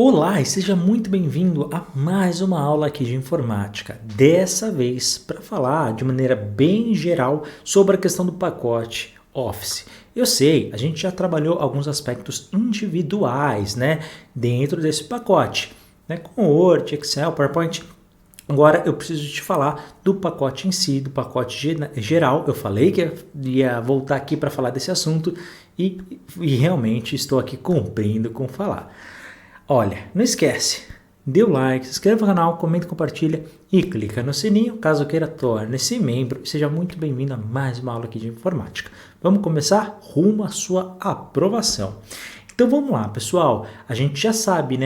Olá e seja muito bem-vindo a mais uma aula aqui de informática. Dessa vez para falar de maneira bem geral sobre a questão do pacote Office. Eu sei, a gente já trabalhou alguns aspectos individuais, dentro desse pacote, com Word, Excel, PowerPoint. Agora eu preciso te falar do pacote em si, do pacote geral. Eu falei que ia voltar aqui para falar desse assunto e realmente estou aqui cumprindo com falar. Olha, não esquece, dê o like, se inscreva no canal, comenta, compartilha e clica no sininho caso queira torne-se membro e seja muito bem-vindo a mais uma aula aqui de informática. Vamos começar rumo à sua aprovação. Então vamos lá, pessoal. A gente já sabe,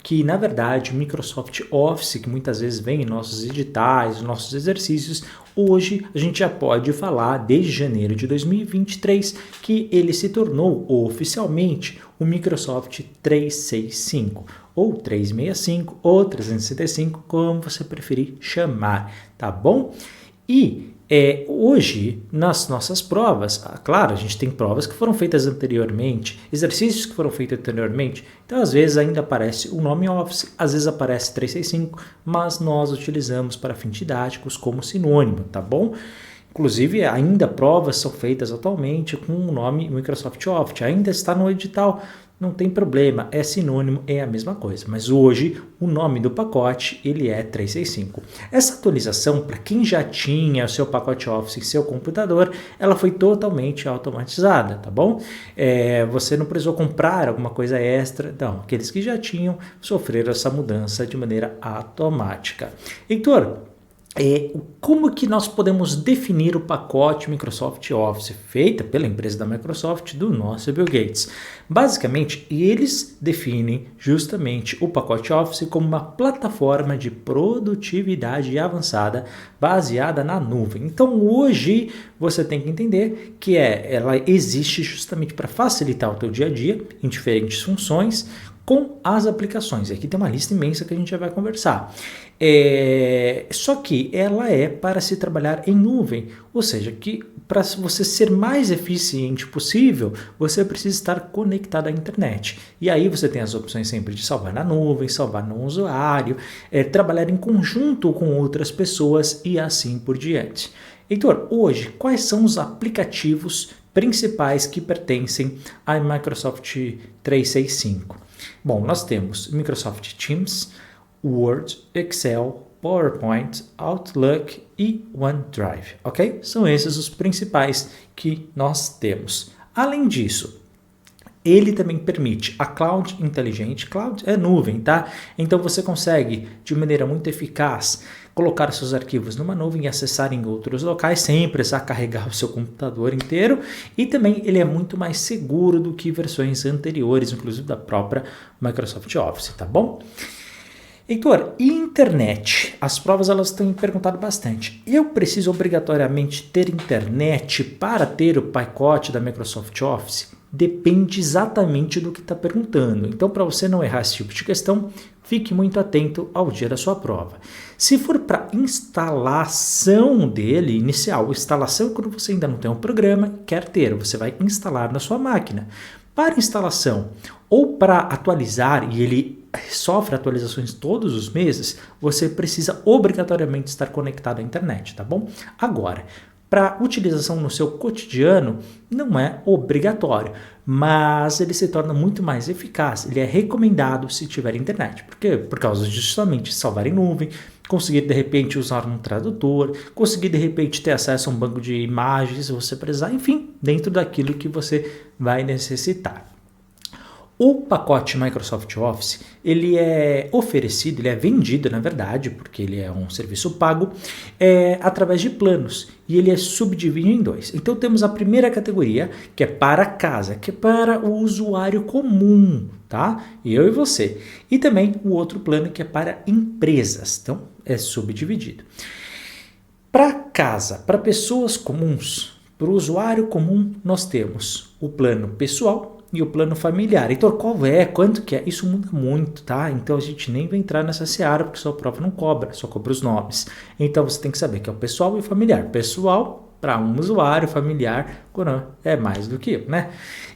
que na verdade o Microsoft Office, que muitas vezes vem em nossos editais, nossos exercícios, hoje a gente já pode falar, desde janeiro de 2023, que ele se tornou oficialmente o Microsoft 365, ou 365, ou 365, como você preferir chamar, tá bom? E hoje, nas nossas provas, claro, a gente tem provas que foram feitas anteriormente, exercícios que foram feitos anteriormente, então às vezes ainda aparece o nome Office, às vezes aparece 365, mas nós utilizamos para fins didáticos como sinônimo, tá bom? Inclusive, ainda provas são feitas atualmente com o nome Microsoft Office, ainda está no edital, não tem problema, é sinônimo, é a mesma coisa. Mas hoje, o nome do pacote, ele é 365. Essa atualização, para quem já tinha o seu pacote Office em seu computador, ela foi totalmente automatizada, tá bom? Você não precisou comprar alguma coisa extra, não. Aqueles que já tinham sofreram essa mudança de maneira automática. Heitor, como que nós podemos definir o pacote Microsoft Office feita pela empresa da Microsoft do nosso Bill Gates? Basicamente, eles definem justamente o pacote Office como uma plataforma de produtividade avançada baseada na nuvem. Então, hoje você tem que entender que ela existe justamente para facilitar o teu dia a dia em diferentes funções, com as aplicações. Aqui tem uma lista imensa que a gente já vai conversar. Só que ela é para se trabalhar em nuvem, ou seja, que para você ser mais eficiente possível, você precisa estar conectado à internet. E aí você tem as opções sempre de salvar na nuvem, salvar no usuário, trabalhar em conjunto com outras pessoas e assim por diante. Heitor, hoje, quais são os aplicativos principais que pertencem à Microsoft 365? Bom, nós temos Microsoft Teams, Word, Excel, PowerPoint, Outlook e OneDrive, ok? São esses os principais que nós temos. Além disso, ele também permite a cloud inteligente. Cloud é nuvem, tá? Então você consegue, de maneira muito eficaz, colocar seus arquivos numa nuvem e acessar em outros locais sem precisar carregar o seu computador inteiro. E também ele é muito mais seguro do que versões anteriores, inclusive da própria Microsoft Office, tá bom? Heitor, e internet? As provas elas têm me perguntado bastante. Eu preciso obrigatoriamente ter internet para ter o pacote da Microsoft Office? Depende exatamente do que está perguntando. Então, para você não errar esse tipo de questão, fique muito atento ao dia da sua prova. Se for para instalação dele, inicial, instalação quando você ainda não tem um programa, quer ter, você vai instalar na sua máquina. Para instalação ou para atualizar, e ele sofre atualizações todos os meses, você precisa obrigatoriamente estar conectado à internet, tá bom? Agora, para utilização no seu cotidiano, não é obrigatório, mas ele se torna muito mais eficaz. Ele é recomendado se tiver internet. Por quê? Por causa de justamente salvar em nuvem, conseguir de repente usar um tradutor, conseguir de repente ter acesso a um banco de imagens se você precisar, enfim, dentro daquilo que você vai necessitar. O pacote Microsoft Office, ele é oferecido, ele é vendido, na verdade, porque ele é um serviço pago, através de planos, e ele é subdividido em dois. Então temos a primeira categoria, que é para casa, que é para o usuário comum, tá? Eu e você. E também o outro plano que é para empresas, então é subdividido. Para casa, para pessoas comuns, para o usuário comum, nós temos o plano pessoal, e o plano familiar. Então, qual é? Quanto que é? Isso muda muito, tá? Então, a gente nem vai entrar nessa seara, porque sua prova não cobra, só cobra os nomes. Então, você tem que saber que é o pessoal e o familiar. Pessoal, para um usuário, familiar, é mais do que, né?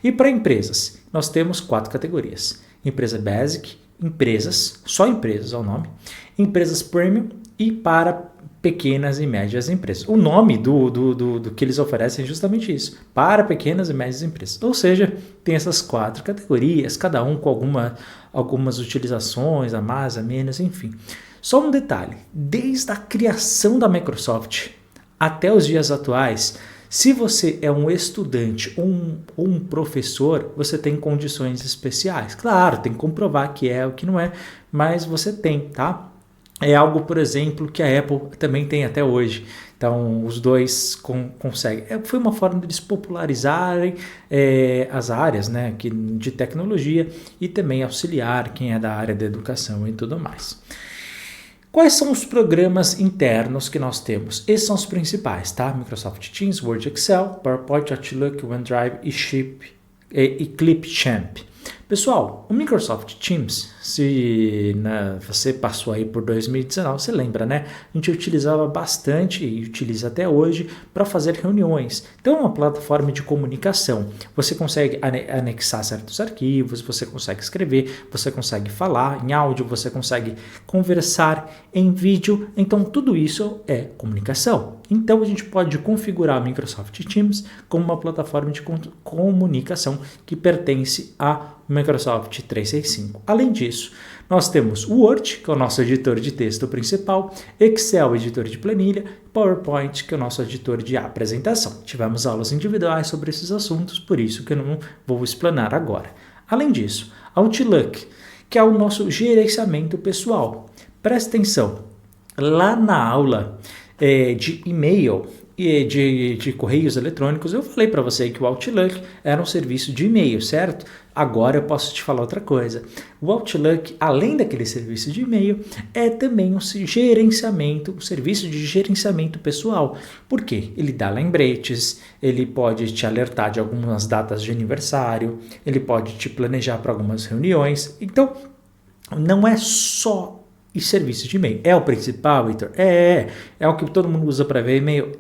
E para empresas, nós temos 4 categorias. Empresa Basic, empresas, só empresas é o nome, empresas premium e para pequenas e médias empresas. O nome do que eles oferecem é justamente isso, para pequenas e médias empresas. Ou seja, tem essas 4 categorias, cada um com algumas utilizações, a mais, a menos, enfim. Só um detalhe, desde a criação da Microsoft até os dias atuais, se você é um estudante ou um professor, você tem condições especiais. Claro, tem que comprovar que é o que não é, mas você tem, tá? É algo, por exemplo, que a Apple também tem até hoje. Então, os dois conseguem. Foi uma forma de eles popularizarem as áreas, né, de tecnologia e também auxiliar quem é da área da educação e tudo mais. Quais são os programas internos que nós temos? Esses são os principais, tá? Microsoft Teams, Word, Excel, PowerPoint, Outlook, OneDrive e Clipchamp. Pessoal, o Microsoft Teams, se você passou aí por 2019, você lembra, né? A gente utilizava bastante e utiliza até hoje para fazer reuniões. Então é uma plataforma de comunicação. Você consegue anexar certos arquivos, você consegue escrever, você consegue falar em áudio, você consegue conversar em vídeo. Então tudo isso é comunicação. Então a gente pode configurar o Microsoft Teams como uma plataforma de comunicação que pertence a Microsoft 365. Além disso, nós temos o Word, que é o nosso editor de texto principal, Excel, editor de planilha, PowerPoint, que é o nosso editor de apresentação. Tivemos aulas individuais sobre esses assuntos, por isso que eu não vou explanar agora. Além disso, Outlook, que é o nosso gerenciamento pessoal. Presta atenção, lá na aula de e-mail e de correios eletrônicos, eu falei para você que o Outlook era um serviço de e-mail, certo? Agora eu posso te falar outra coisa. O Outlook, além daquele serviço de e-mail, é também um serviço de gerenciamento pessoal. Por quê? Ele dá lembretes, ele pode te alertar de algumas datas de aniversário, ele pode te planejar para algumas reuniões. Então, não é só e serviço de e-mail. É o principal, Heitor? É o que todo mundo usa para ver e-mail?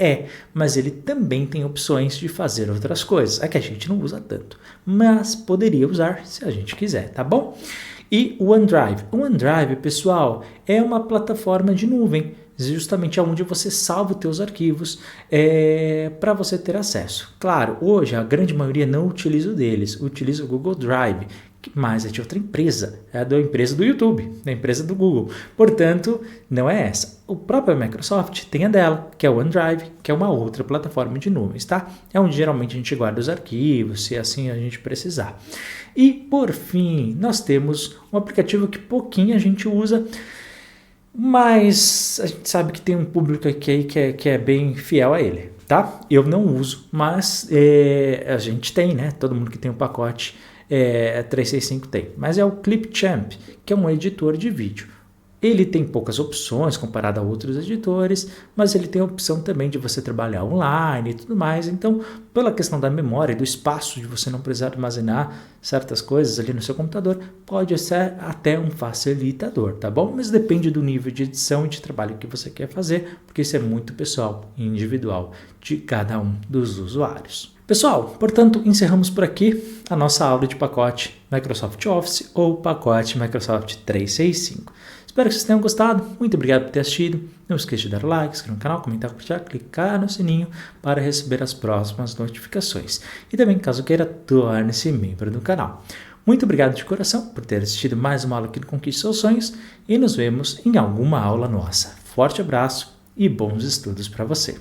Mas ele também tem opções de fazer outras coisas. É que a gente não usa tanto, mas poderia usar se a gente quiser, tá bom? E o OneDrive. O OneDrive, pessoal, é uma plataforma de nuvem, justamente onde você salva os teus arquivos para você ter acesso. Claro, hoje a grande maioria não utiliza o deles, utiliza o Google Drive, mas é de outra empresa, é da empresa do YouTube, da empresa do Google. Portanto, não é essa. O próprio Microsoft tem a dela, que é o OneDrive, que é uma outra plataforma de nuvens, tá? É onde geralmente a gente guarda os arquivos, se assim a gente precisar. E, por fim, nós temos um aplicativo que pouquinho a gente usa, mas a gente sabe que tem um público aqui que é bem fiel a ele, tá? Eu não uso, mas a gente tem, né? Todo mundo que tem um pacote 365 tem, mas é o Clipchamp, que é um editor de vídeo. Ele tem poucas opções comparado a outros editores, mas ele tem a opção também de você trabalhar online e tudo mais. Então, pela questão da memória e do espaço, de você não precisar armazenar certas coisas ali no seu computador, pode ser até um facilitador, tá bom? Mas depende do nível de edição e de trabalho que você quer fazer, porque isso é muito pessoal e individual de cada um dos usuários. Pessoal, portanto, encerramos por aqui a nossa aula de pacote Microsoft Office ou pacote Microsoft 365. Espero que vocês tenham gostado. Muito obrigado por ter assistido. Não esqueça de dar like, inscrever no canal, comentar, compartilhar, clicar no sininho para receber as próximas notificações. E também, caso queira, torne-se membro do canal. Muito obrigado de coração por ter assistido mais uma aula aqui do Conquiste Seus Sonhos e nos vemos em alguma aula nossa. Forte abraço e bons estudos para você.